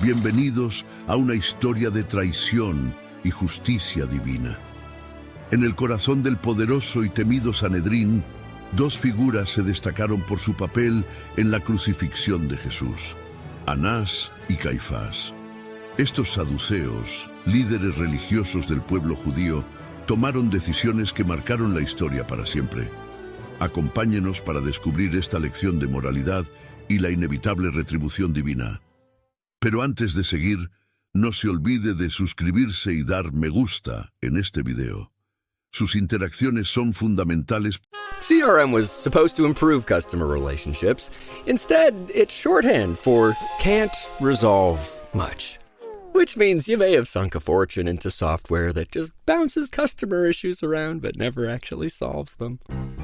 Bienvenidos a una historia de traición y justicia divina. En el corazón del poderoso y temido Sanedrín, dos figuras se destacaron por su papel en la crucifixión de Jesús: Anás y Caifás. Estos saduceos, líderes religiosos del pueblo judío, tomaron decisiones que marcaron la historia para siempre. Acompáñenos para descubrir esta lección de moralidad y la inevitable retribución divina. Pero antes de seguir, no se olvide de suscribirse y dar me gusta en este video. Sus interacciones son fundamentales. CRM was supposed to improve customer relationships. Instead, it's shorthand for can't resolve much. Which means you may have sunk a fortune into software that just bounces customer issues around but never actually solves them.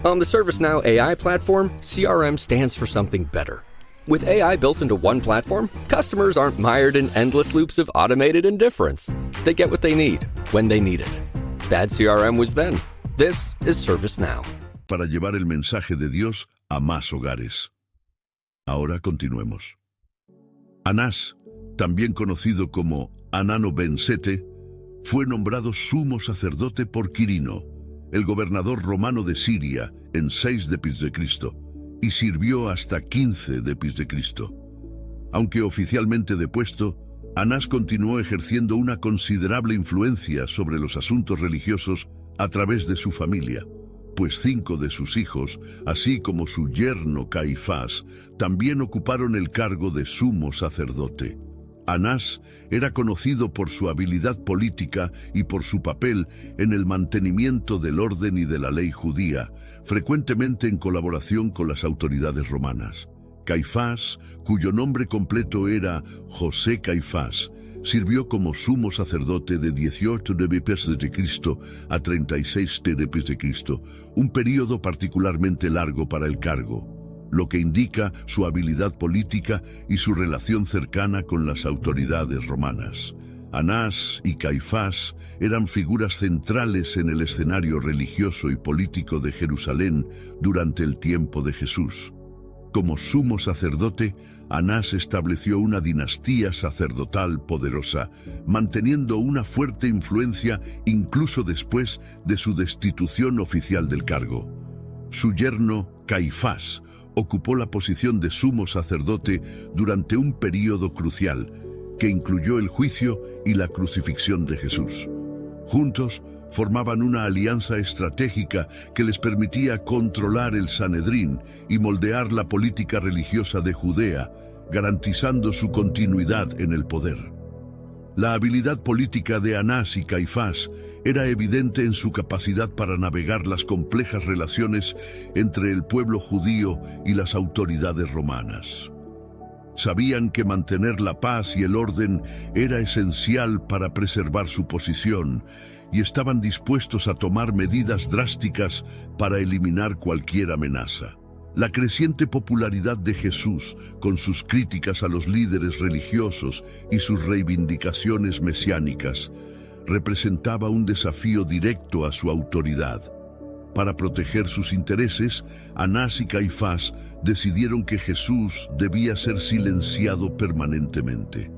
On the ServiceNow AI platform, CRM stands for something better. With AI built into one platform, customers aren't mired in endless loops of automated indifference. They get what they need, when they need it. Bad CRM was then. This is ServiceNow. Para llevar el mensaje de Dios a más hogares. Ahora continuemos. Anás, también conocido como Anano ben Sete, fue nombrado sumo sacerdote por Quirino, el gobernador romano de Siria, en 6 d.C., y sirvió hasta 15 d.C. Aunque oficialmente depuesto, Anás continuó ejerciendo una considerable influencia sobre los asuntos religiosos a través de su familia, pues 5 de sus hijos, así como su yerno Caifás, también ocuparon el cargo de sumo sacerdote. Anás era conocido por su habilidad política y por su papel en el mantenimiento del orden y de la ley judía, frecuentemente en colaboración con las autoridades romanas. Caifás, cuyo nombre completo era José Caifás, sirvió como sumo sacerdote de 18 d.C. a 36 d.C., un período particularmente largo para el cargo, lo que indica su habilidad política y su relación cercana con las autoridades romanas. Anás y Caifás eran figuras centrales en el escenario religioso y político de Jerusalén durante el tiempo de Jesús. Como sumo sacerdote, Anás estableció una dinastía sacerdotal poderosa, manteniendo una fuerte influencia incluso después de su destitución oficial del cargo. Su yerno, Caifás, ocupó la posición de sumo sacerdote durante un período crucial, que incluyó el juicio y la crucifixión de Jesús. Juntos, formaban una alianza estratégica que les permitía controlar el Sanedrín y moldear la política religiosa de Judea, garantizando su continuidad en el poder. La habilidad política de Anás y Caifás era evidente en su capacidad para navegar las complejas relaciones entre el pueblo judío y las autoridades romanas. Sabían que mantener la paz y el orden era esencial para preservar su posición y estaban dispuestos a tomar medidas drásticas para eliminar cualquier amenaza. La creciente popularidad de Jesús, con sus críticas a los líderes religiosos y sus reivindicaciones mesiánicas, representaba un desafío directo a su autoridad. Para proteger sus intereses, Anás y Caifás decidieron que Jesús debía ser silenciado permanentemente.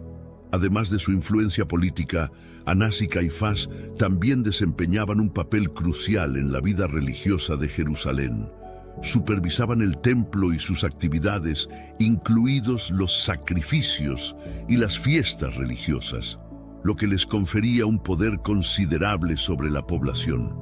Además de su influencia política, Anás y Caifás también desempeñaban un papel crucial en la vida religiosa de Jerusalén. Supervisaban el templo y sus actividades, incluidos los sacrificios y las fiestas religiosas, lo que les confería un poder considerable sobre la población.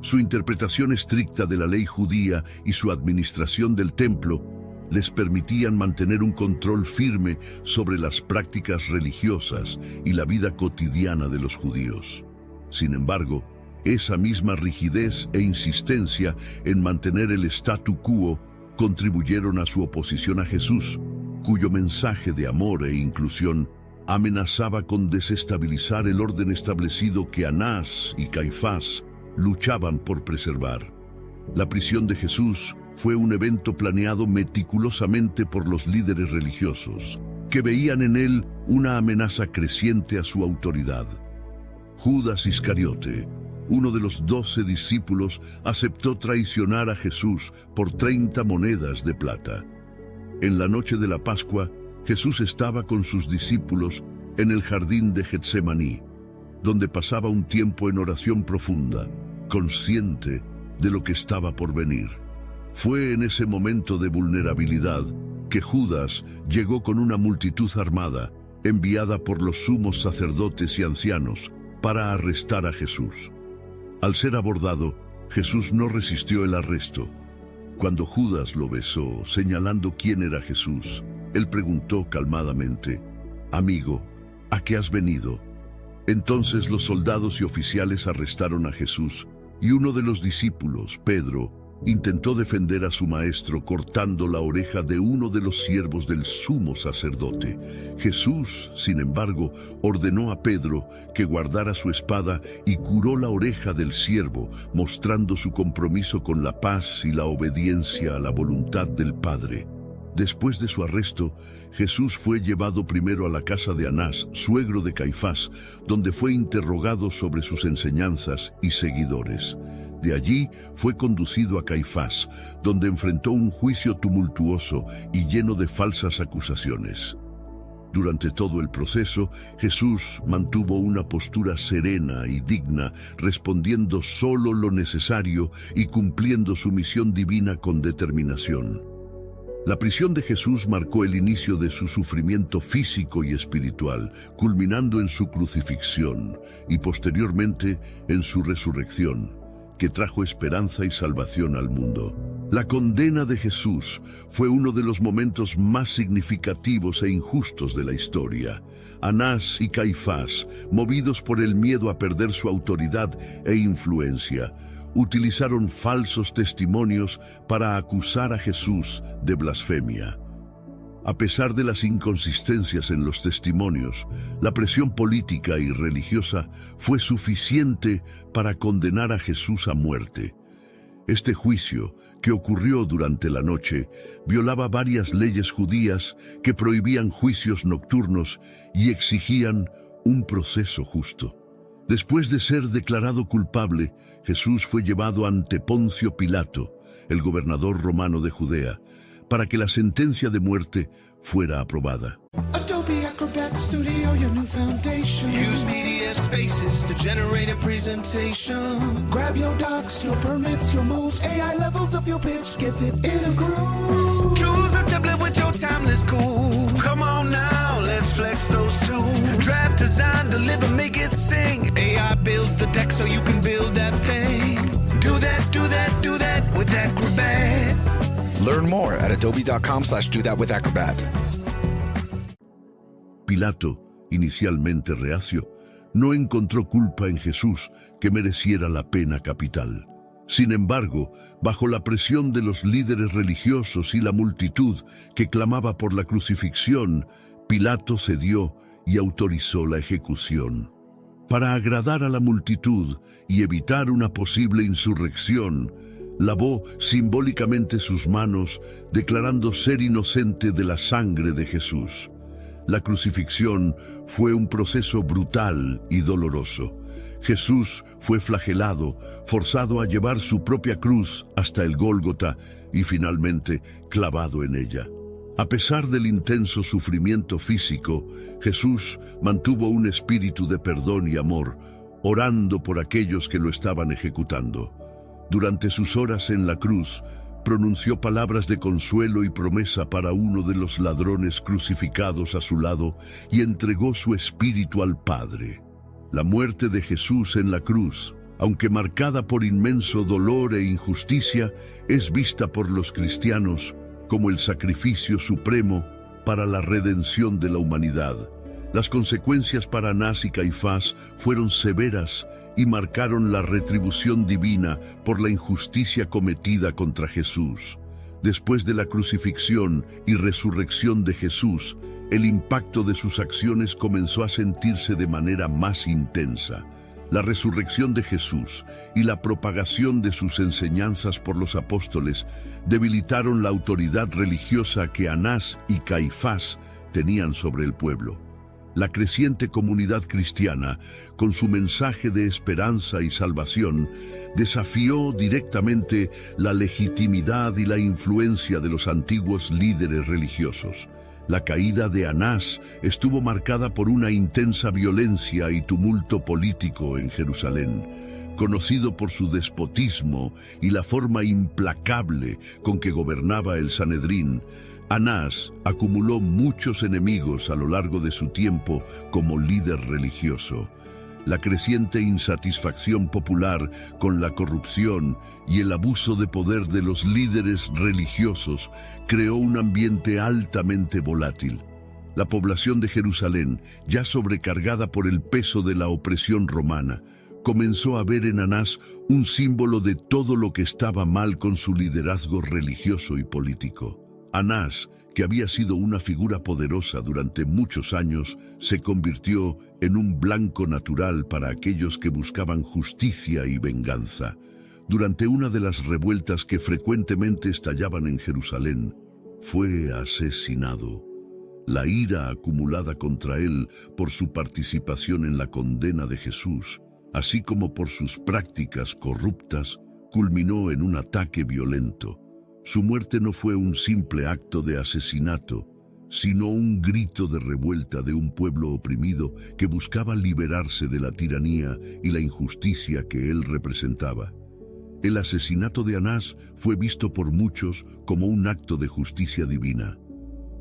Su interpretación estricta de la ley judía y su administración del templo les permitían mantener un control firme sobre las prácticas religiosas y la vida cotidiana de los judíos. Sin embargo, esa misma rigidez e insistencia en mantener el statu quo contribuyeron a su oposición a Jesús, cuyo mensaje de amor e inclusión amenazaba con desestabilizar el orden establecido que Anás y Caifás luchaban por preservar. La prisión de Jesús fue un evento planeado meticulosamente por los líderes religiosos, que veían en él una amenaza creciente a su autoridad. Judas Iscariote, uno de los 12 discípulos, aceptó traicionar a Jesús por 30 monedas de plata. En la noche de la Pascua, Jesús estaba con sus discípulos en el jardín de Getsemaní, donde pasaba un tiempo en oración profunda, consciente de lo que estaba por venir. Fue en ese momento de vulnerabilidad que Judas llegó con una multitud armada, enviada por los sumos sacerdotes y ancianos, para arrestar a Jesús. Al ser abordado, Jesús no resistió el arresto. Cuando Judas lo besó, señalando quién era Jesús, él preguntó calmadamente: «Amigo, ¿a qué has venido?». Entonces los soldados y oficiales arrestaron a Jesús, y uno de los discípulos, Pedro, intentó defender a su maestro cortando la oreja de uno de los siervos del sumo sacerdote. Jesús, sin embargo, ordenó a Pedro que guardara su espada y curó la oreja del siervo, mostrando su compromiso con la paz y la obediencia a la voluntad del Padre. Después de su arresto, Jesús fue llevado primero a la casa de Anás, suegro de Caifás, donde fue interrogado sobre sus enseñanzas y seguidores. De allí fue conducido a Caifás, donde enfrentó un juicio tumultuoso y lleno de falsas acusaciones. Durante todo el proceso, Jesús mantuvo una postura serena y digna, respondiendo solo lo necesario y cumpliendo su misión divina con determinación. La prisión de Jesús marcó el inicio de su sufrimiento físico y espiritual, culminando en su crucifixión y posteriormente en su resurrección, que trajo esperanza y salvación al mundo. La condena de Jesús fue uno de los momentos más significativos e injustos de la historia. Anás y Caifás, movidos por el miedo a perder su autoridad e influencia, utilizaron falsos testimonios para acusar a Jesús de blasfemia. A pesar de las inconsistencias en los testimonios, la presión política y religiosa fue suficiente para condenar a Jesús a muerte. Este juicio, que ocurrió durante la noche, violaba varias leyes judías que prohibían juicios nocturnos y exigían un proceso justo. Después de ser declarado culpable, Jesús fue llevado ante Poncio Pilato, el gobernador romano de Judea, para que la sentencia de muerte fuera aprobada. Adobe Acrobat Studio, your new foundation. Use PDF spaces to generate a presentation. Grab your docs, your permits, your moves. AI levels up your pitch, gets it in a groove. Choose a template with your timeless cool. Come on now, let's flex those tools. Draft, design, deliver, make it sing. AI builds the deck so you can build that thing. Do that, do that, do that with Acrobat. Learn more at adobe.com/do-that-with-Acrobat. Pilato, inicialmente reacio, no encontró culpa en Jesús que mereciera la pena capital. Sin embargo, bajo la presión de los líderes religiosos y la multitud que clamaba por la crucifixión, Pilato cedió y autorizó la ejecución. Para agradar a la multitud y evitar una posible insurrección, lavó simbólicamente sus manos, declarando ser inocente de la sangre de Jesús. La crucifixión fue un proceso brutal y doloroso. Jesús fue flagelado, forzado a llevar su propia cruz hasta el Gólgota y finalmente clavado en ella. A pesar del intenso sufrimiento físico, Jesús mantuvo un espíritu de perdón y amor, orando por aquellos que lo estaban ejecutando. Durante sus horas en la cruz, pronunció palabras de consuelo y promesa para uno de los ladrones crucificados a su lado y entregó su espíritu al Padre. La muerte de Jesús en la cruz, aunque marcada por inmenso dolor e injusticia, es vista por los cristianos como el sacrificio supremo para la redención de la humanidad. Las consecuencias para Anás y Caifás fueron severas y marcaron la retribución divina por la injusticia cometida contra Jesús. Después de la crucifixión y resurrección de Jesús, el impacto de sus acciones comenzó a sentirse de manera más intensa. La resurrección de Jesús y la propagación de sus enseñanzas por los apóstoles debilitaron la autoridad religiosa que Anás y Caifás tenían sobre el pueblo. La creciente comunidad cristiana, con su mensaje de esperanza y salvación, desafió directamente la legitimidad y la influencia de los antiguos líderes religiosos. La caída de Anás estuvo marcada por una intensa violencia y tumulto político en Jerusalén. Conocido por su despotismo y la forma implacable con que gobernaba el Sanedrín, Anás acumuló muchos enemigos a lo largo de su tiempo como líder religioso. La creciente insatisfacción popular con la corrupción y el abuso de poder de los líderes religiosos creó un ambiente altamente volátil. La población de Jerusalén, ya sobrecargada por el peso de la opresión romana, comenzó a ver en Anás un símbolo de todo lo que estaba mal con su liderazgo religioso y político. Anás, que había sido una figura poderosa durante muchos años, se convirtió en un blanco natural para aquellos que buscaban justicia y venganza. Durante una de las revueltas que frecuentemente estallaban en Jerusalén, fue asesinado. La ira acumulada contra él por su participación en la condena de Jesús, así como por sus prácticas corruptas, culminó en un ataque violento. Su muerte no fue un simple acto de asesinato, sino un grito de revuelta de un pueblo oprimido que buscaba liberarse de la tiranía y la injusticia que él representaba. El asesinato de Anás fue visto por muchos como un acto de justicia divina.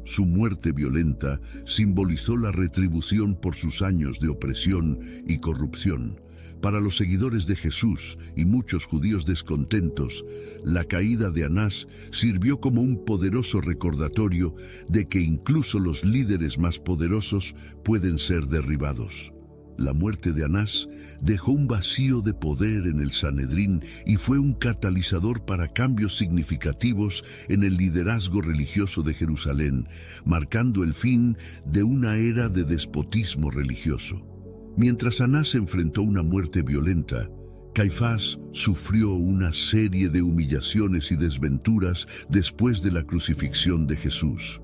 Su muerte violenta simbolizó la retribución por sus años de opresión y corrupción. Para los seguidores de Jesús y muchos judíos descontentos, la caída de Anás sirvió como un poderoso recordatorio de que incluso los líderes más poderosos pueden ser derribados. La muerte de Anás dejó un vacío de poder en el Sanedrín y fue un catalizador para cambios significativos en el liderazgo religioso de Jerusalén, marcando el fin de una era de despotismo religioso. Mientras Anás enfrentó una muerte violenta, Caifás sufrió una serie de humillaciones y desventuras después de la crucifixión de Jesús.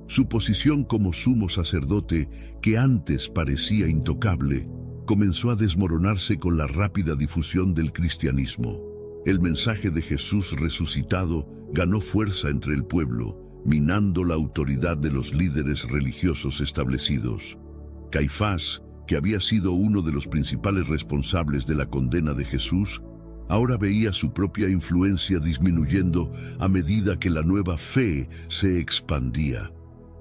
Su posición como sumo sacerdote, que antes parecía intocable, comenzó a desmoronarse con la rápida difusión del cristianismo. El mensaje de Jesús resucitado ganó fuerza entre el pueblo, minando la autoridad de los líderes religiosos establecidos. Caifás, que había sido uno de los principales responsables de la condena de Jesús, ahora veía su propia influencia disminuyendo a medida que la nueva fe se expandía.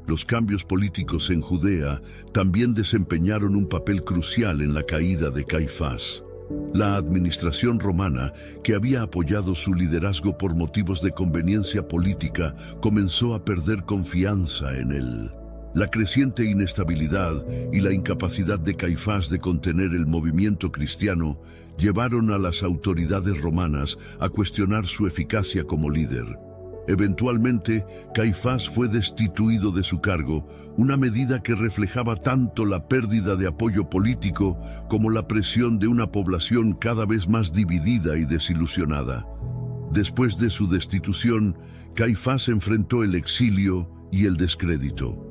Los cambios políticos en Judea también desempeñaron un papel crucial en la caída de Caifás. La administración romana, que había apoyado su liderazgo por motivos de conveniencia política, comenzó a perder confianza en él. La creciente inestabilidad y la incapacidad de Caifás de contener el movimiento cristiano llevaron a las autoridades romanas a cuestionar su eficacia como líder. Eventualmente, Caifás fue destituido de su cargo, una medida que reflejaba tanto la pérdida de apoyo político como la presión de una población cada vez más dividida y desilusionada. Después de su destitución, Caifás enfrentó el exilio y el descrédito.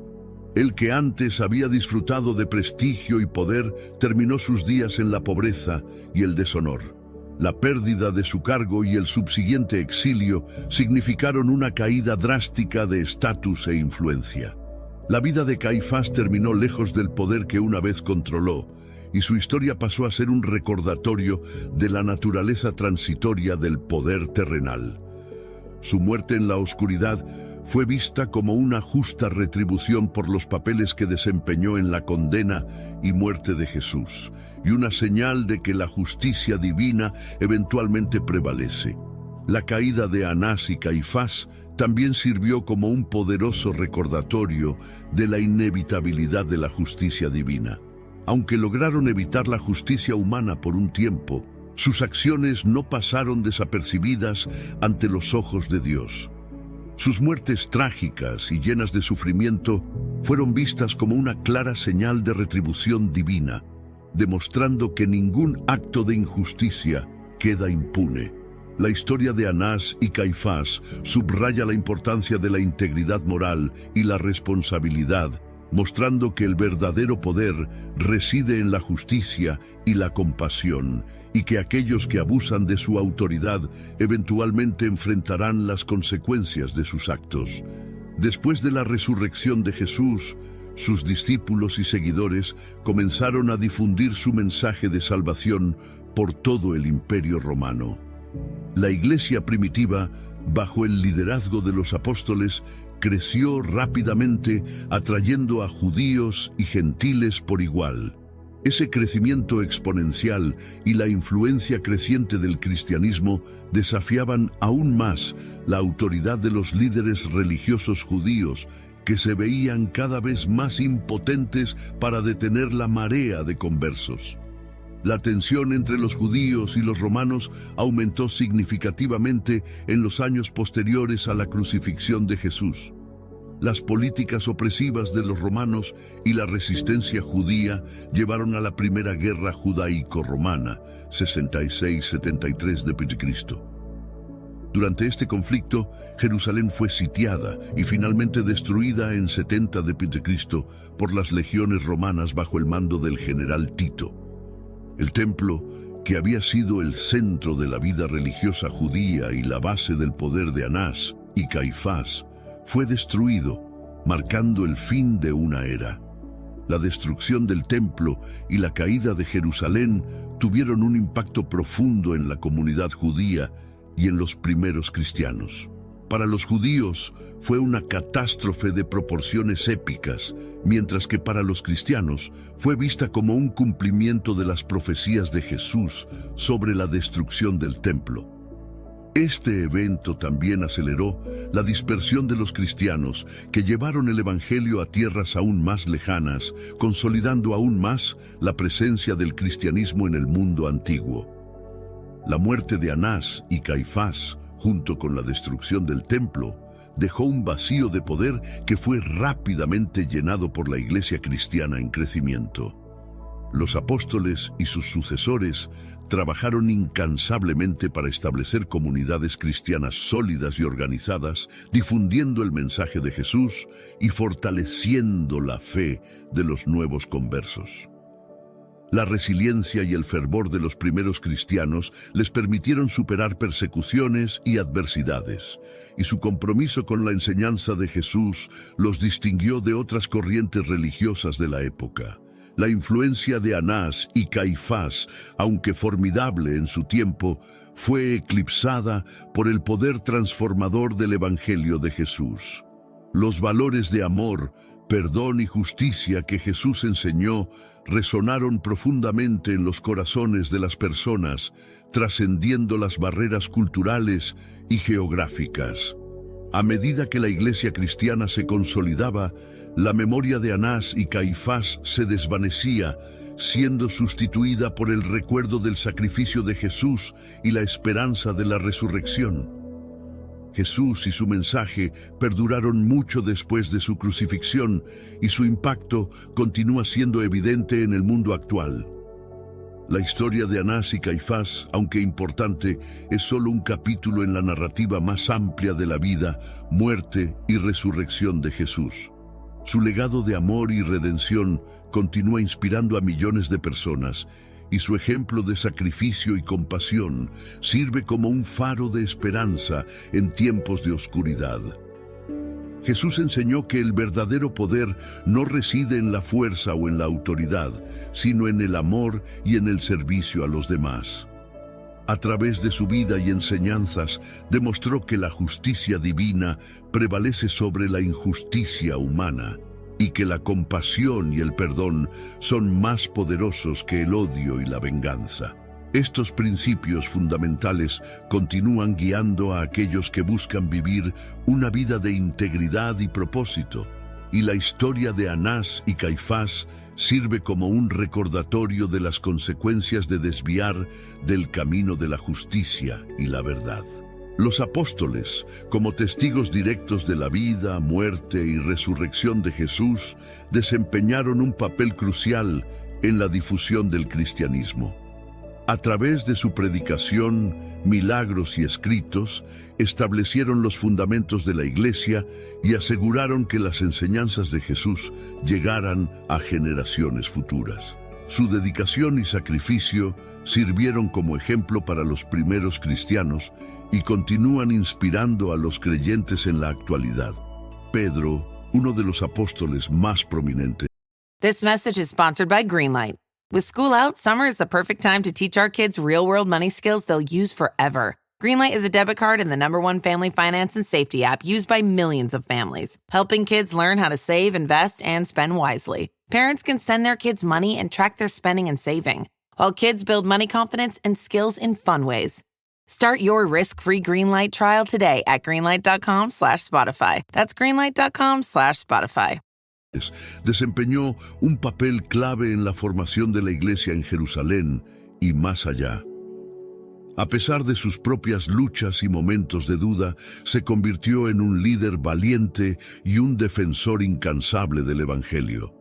El que antes había disfrutado de prestigio y poder terminó sus días en la pobreza y el deshonor. La pérdida de su cargo y el subsiguiente exilio significaron una caída drástica de estatus e influencia. La vida de Caifás terminó lejos del poder que una vez controló, y su historia pasó a ser un recordatorio de la naturaleza transitoria del poder terrenal. Su muerte en la oscuridad fue vista como una justa retribución por los papeles que desempeñó en la condena y muerte de Jesús, y una señal de que la justicia divina eventualmente prevalece. La caída de Anás y Caifás también sirvió como un poderoso recordatorio de la inevitabilidad de la justicia divina. Aunque lograron evitar la justicia humana por un tiempo, sus acciones no pasaron desapercibidas ante los ojos de Dios. Sus muertes trágicas y llenas de sufrimiento fueron vistas como una clara señal de retribución divina, demostrando que ningún acto de injusticia queda impune. La historia de Anás y Caifás subraya la importancia de la integridad moral y la responsabilidad, mostrando que el verdadero poder reside en la justicia y la compasión, y que aquellos que abusan de su autoridad eventualmente enfrentarán las consecuencias de sus actos. Después de la resurrección de Jesús, sus discípulos y seguidores comenzaron a difundir su mensaje de salvación por todo el Imperio Romano. La iglesia primitiva, bajo el liderazgo de los apóstoles, creció rápidamente, atrayendo a judíos y gentiles por igual. Ese crecimiento exponencial y la influencia creciente del cristianismo desafiaban aún más la autoridad de los líderes religiosos judíos, que se veían cada vez más impotentes para detener la marea de conversos. La tensión entre los judíos y los romanos aumentó significativamente en los años posteriores a la crucifixión de Jesús. Las políticas opresivas de los romanos y la resistencia judía llevaron a la Primera Guerra Judaico-Romana, 66-73 d.C. Durante este conflicto, Jerusalén fue sitiada y finalmente destruida en 70 d.C. por las legiones romanas bajo el mando del general Tito. El templo, que había sido el centro de la vida religiosa judía y la base del poder de Anás y Caifás, fue destruido, marcando el fin de una era. La destrucción del templo y la caída de Jerusalén tuvieron un impacto profundo en la comunidad judía y en los primeros cristianos. Para los judíos fue una catástrofe de proporciones épicas, mientras que para los cristianos fue vista como un cumplimiento de las profecías de Jesús sobre la destrucción del templo. Este evento también aceleró la dispersión de los cristianos, que llevaron el evangelio a tierras aún más lejanas, consolidando aún más la presencia del cristianismo en el mundo antiguo. La muerte de Anás y Caifás, junto con la destrucción del templo, dejó un vacío de poder que fue rápidamente llenado por la iglesia cristiana en crecimiento. Los apóstoles y sus sucesores trabajaron incansablemente para establecer comunidades cristianas sólidas y organizadas, difundiendo el mensaje de Jesús y fortaleciendo la fe de los nuevos conversos. La resiliencia y el fervor de los primeros cristianos les permitieron superar persecuciones y adversidades, y su compromiso con la enseñanza de Jesús los distinguió de otras corrientes religiosas de la época. La influencia de Anás y Caifás, aunque formidable en su tiempo, fue eclipsada por el poder transformador del Evangelio de Jesús. Los valores de amor, perdón y justicia que Jesús enseñó resonaron profundamente en los corazones de las personas, trascendiendo las barreras culturales y geográficas. A medida que la iglesia cristiana se consolidaba, la memoria de Anás y Caifás se desvanecía, siendo sustituida por el recuerdo del sacrificio de Jesús y la esperanza de la resurrección. Jesús y su mensaje perduraron mucho después de su crucifixión, y su impacto continúa siendo evidente en el mundo actual. La historia de Anás y Caifás, aunque importante, es solo un capítulo en la narrativa más amplia de la vida, muerte y resurrección de Jesús. Su legado de amor y redención continúa inspirando a millones de personas, y su ejemplo de sacrificio y compasión sirve como un faro de esperanza en tiempos de oscuridad. Jesús enseñó que el verdadero poder no reside en la fuerza o en la autoridad, sino en el amor y en el servicio a los demás. A través de su vida y enseñanzas, demostró que la justicia divina prevalece sobre la injusticia humana, y que la compasión y el perdón son más poderosos que el odio y la venganza. Estos principios fundamentales continúan guiando a aquellos que buscan vivir una vida de integridad y propósito, y la historia de Anás y Caifás sirve como un recordatorio de las consecuencias de desviar del camino de la justicia y la verdad. Los apóstoles, como testigos directos de la vida, muerte y resurrección de Jesús, desempeñaron un papel crucial en la difusión del cristianismo. A través de su predicación, milagros y escritos, establecieron los fundamentos de la Iglesia y aseguraron que las enseñanzas de Jesús llegaran a generaciones futuras. Su dedicación y sacrificio sirvieron como ejemplo para los primeros cristianos y continúan inspirando a los creyentes en la actualidad. Pedro, uno de los apóstoles más prominentes. This message is sponsored by Greenlight. With school out, summer is the perfect time to teach our kids real-world money skills they'll use forever. Greenlight is a debit card and the #1 family finance and safety app used by millions of families, helping kids learn how to save, invest, and spend wisely. Parents can send their kids money and track their spending and saving, while kids build money confidence and skills in fun ways. Start your risk-free Greenlight trial today at greenlight.com/Spotify. That's greenlight.com/Spotify. Desempeñó un papel clave en la formación de la Iglesia en Jerusalén y más allá. A pesar de sus propias luchas y momentos de duda, se convirtió en un líder valiente y un defensor incansable del Evangelio.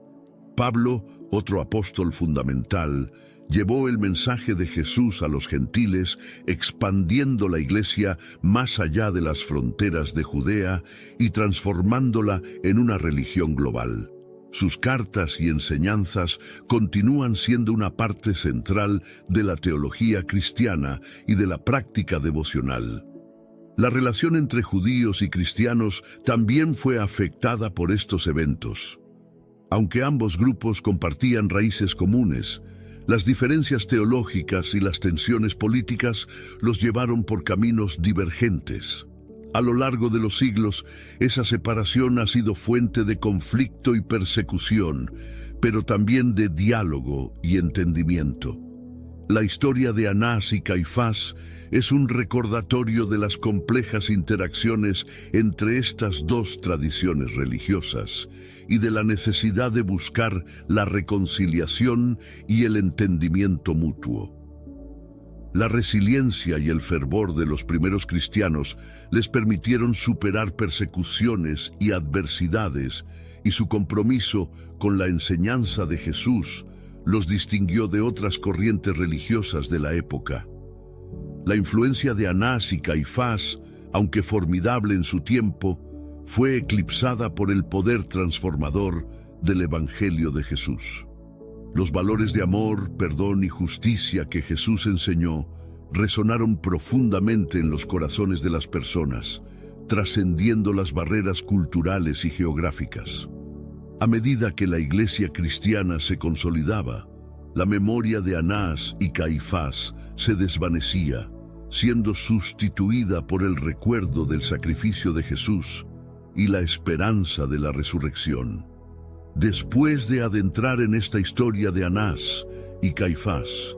Pablo, otro apóstol fundamental, llevó el mensaje de Jesús a los gentiles, expandiendo la Iglesia más allá de las fronteras de Judea y transformándola en una religión global. Sus cartas y enseñanzas continúan siendo una parte central de la teología cristiana y de la práctica devocional. La relación entre judíos y cristianos también fue afectada por estos eventos. Aunque ambos grupos compartían raíces comunes, las diferencias teológicas y las tensiones políticas los llevaron por caminos divergentes. A lo largo de los siglos, esa separación ha sido fuente de conflicto y persecución, pero también de diálogo y entendimiento. La historia de Anás y Caifás es un recordatorio de las complejas interacciones entre estas dos tradiciones religiosas y de la necesidad de buscar la reconciliación y el entendimiento mutuo. La resiliencia y el fervor de los primeros cristianos les permitieron superar persecuciones y adversidades, y su compromiso con la enseñanza de Jesús los distinguió de otras corrientes religiosas de la época. La influencia de Anás y Caifás, aunque formidable en su tiempo, fue eclipsada por el poder transformador del Evangelio de Jesús. Los valores de amor, perdón y justicia que Jesús enseñó resonaron profundamente en los corazones de las personas, trascendiendo las barreras culturales y geográficas. A medida que la Iglesia cristiana se consolidaba, la memoria de Anás y Caifás se desvanecía, siendo sustituida por el recuerdo del sacrificio de Jesús y la esperanza de la resurrección. Después de adentrar en esta historia de Anás y Caifás,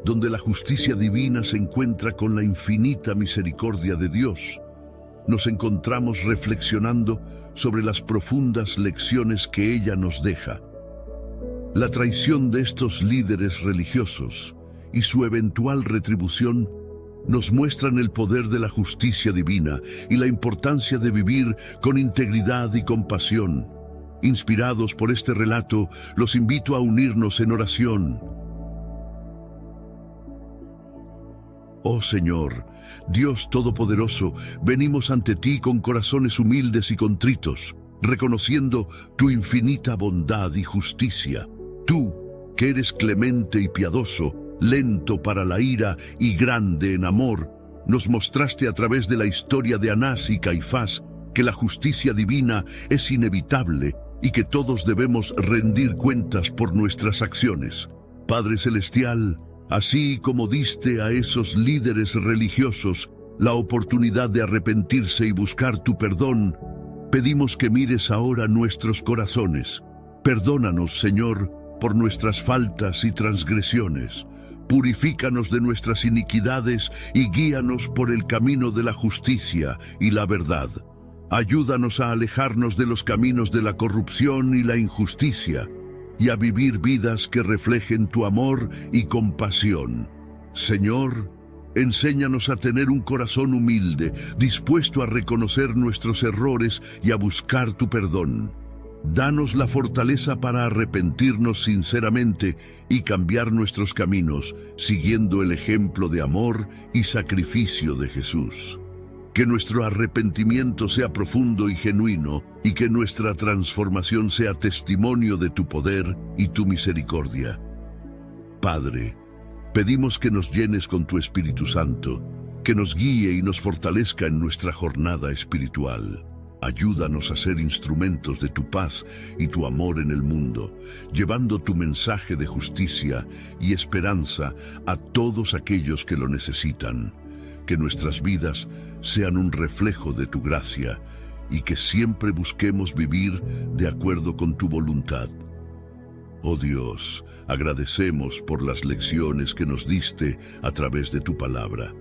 donde la justicia divina se encuentra con la infinita misericordia de Dios, nos encontramos reflexionando sobre las profundas lecciones que ella nos deja. La traición de estos líderes religiosos y su eventual retribución nos muestran el poder de la justicia divina y la importancia de vivir con integridad y compasión. Inspirados por este relato, los invito a unirnos en oración. Oh Señor, Dios Todopoderoso, venimos ante ti con corazones humildes y contritos, reconociendo tu infinita bondad y justicia. Tú, que eres clemente y piadoso, lento para la ira y grande en amor, nos mostraste a través de la historia de Anás y Caifás que la justicia divina es inevitable y que todos debemos rendir cuentas por nuestras acciones. Padre Celestial, así como diste a esos líderes religiosos la oportunidad de arrepentirse y buscar tu perdón, pedimos que mires ahora nuestros corazones. Perdónanos, Señor, por nuestras faltas y transgresiones. Purifícanos de nuestras iniquidades y guíanos por el camino de la justicia y la verdad. Ayúdanos a alejarnos de los caminos de la corrupción y la injusticia, y a vivir vidas que reflejen tu amor y compasión. Señor, enséñanos a tener un corazón humilde, dispuesto a reconocer nuestros errores y a buscar tu perdón. Danos la fortaleza para arrepentirnos sinceramente y cambiar nuestros caminos, siguiendo el ejemplo de amor y sacrificio de Jesús. Que nuestro arrepentimiento sea profundo y genuino, y que nuestra transformación sea testimonio de tu poder y tu misericordia. Padre, pedimos que nos llenes con tu Espíritu Santo, que nos guíe y nos fortalezca en nuestra jornada espiritual. Ayúdanos a ser instrumentos de tu paz y tu amor en el mundo, llevando tu mensaje de justicia y esperanza a todos aquellos que lo necesitan. Que nuestras vidas sean un reflejo de tu gracia y que siempre busquemos vivir de acuerdo con tu voluntad. Oh Dios, agradecemos por las lecciones que nos diste a través de tu palabra.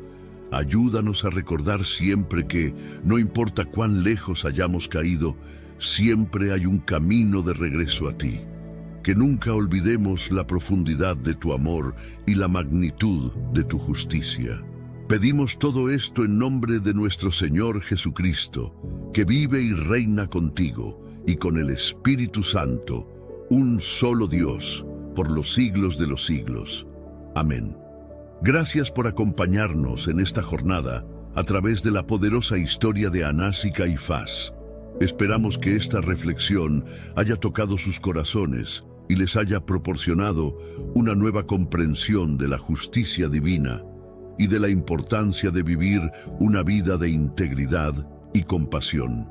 Ayúdanos a recordar siempre que, no importa cuán lejos hayamos caído, siempre hay un camino de regreso a ti. Que nunca olvidemos la profundidad de tu amor y la magnitud de tu justicia. Pedimos todo esto en nombre de nuestro Señor Jesucristo, que vive y reina contigo y con el Espíritu Santo, un solo Dios, por los siglos de los siglos. Amén. Gracias por acompañarnos en esta jornada a través de la poderosa historia de Anás y Caifás. Esperamos que esta reflexión haya tocado sus corazones y les haya proporcionado una nueva comprensión de la justicia divina y de la importancia de vivir una vida de integridad y compasión.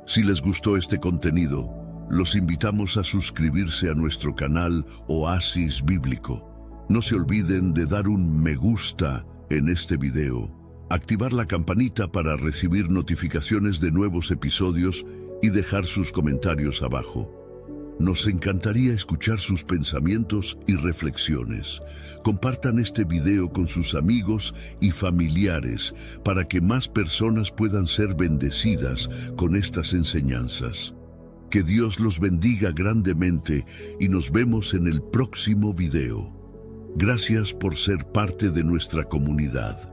Si les gustó este contenido, los invitamos a suscribirse a nuestro canal Oasis Bíblico. No se olviden de dar un me gusta en este video, activar la campanita para recibir notificaciones de nuevos episodios y dejar sus comentarios abajo. Nos encantaría escuchar sus pensamientos y reflexiones. Compartan este video con sus amigos y familiares para que más personas puedan ser bendecidas con estas enseñanzas. Que Dios los bendiga grandemente y nos vemos en el próximo video. Gracias por ser parte de nuestra comunidad.